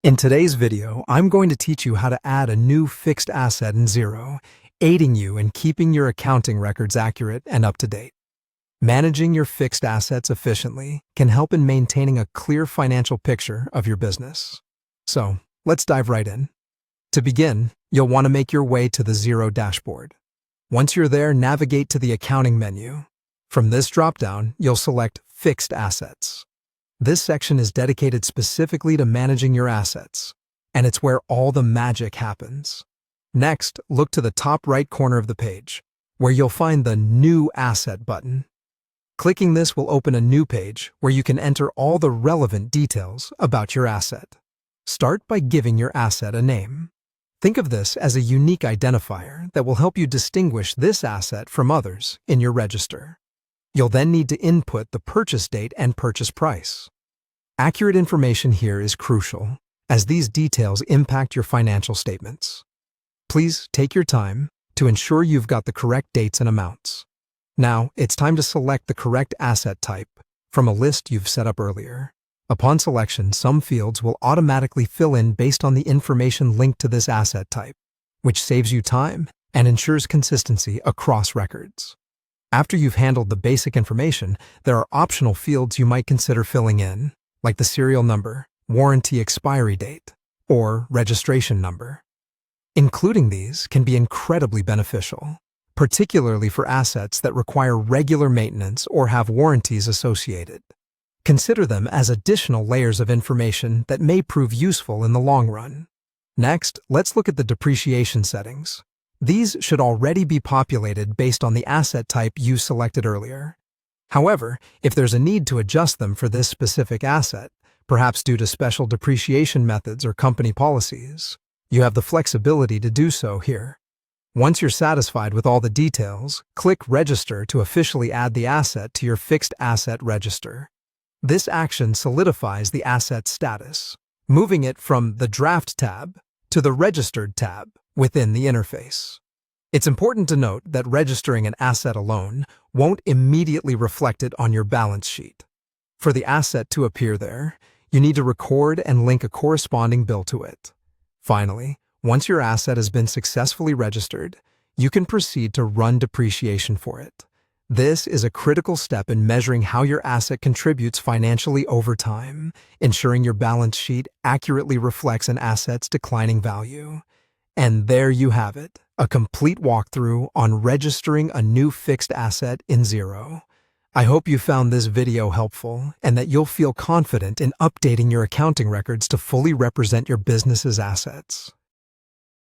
In today's video, I'm going to teach you how to add a new fixed asset in Xero, aiding you in keeping your accounting records accurate and up to date. Managing your fixed assets efficiently can help in maintaining a clear financial picture of your business. So, let's dive right in. To begin, you'll want to make your way to the Xero dashboard. Once you're there, navigate to the Accounting menu. From this dropdown, you'll select Fixed Assets. This section is dedicated specifically to managing your assets, and it's where all the magic happens. Next, look to the top right corner of the page, where you'll find the New Asset button. Clicking this will open a new page where you can enter all the relevant details about your asset. Start by giving your asset a name. Think of this as a unique identifier that will help you distinguish this asset from others in your register. You'll then need to input the purchase date and purchase price. Accurate information here is crucial, as these details impact your financial statements. Please take your time to ensure you've got the correct dates and amounts. Now, it's time to select the correct asset type from a list you've set up earlier. Upon selection, some fields will automatically fill in based on the information linked to this asset type, which saves you time and ensures consistency across records. After you've handled the basic information, there are optional fields you might consider filling in, like the serial number, warranty expiry date, or registration number. Including these can be incredibly beneficial, particularly for assets that require regular maintenance or have warranties associated. Consider them as additional layers of information that may prove useful in the long run. Next, let's look at the depreciation settings. These should already be populated based on the asset type you selected earlier. However, if there's a need to adjust them for this specific asset, perhaps due to special depreciation methods or company policies, you have the flexibility to do so here. Once you're satisfied with all the details, click Register to officially add the asset to your fixed asset register. This action solidifies the asset's status, moving it from the Draft tab to the Registered tab within the interface. It's important to note that registering an asset alone won't immediately reflect it on your balance sheet. For the asset to appear there, you need to record and link a corresponding bill to it. Finally, once your asset has been successfully registered, you can proceed to run depreciation for it. This is a critical step in measuring how your asset contributes financially over time, ensuring your balance sheet accurately reflects an asset's declining value. And there you have it, a complete walkthrough on registering a new fixed asset in Xero. I hope you found this video helpful and that you'll feel confident in updating your accounting records to fully represent your business's assets.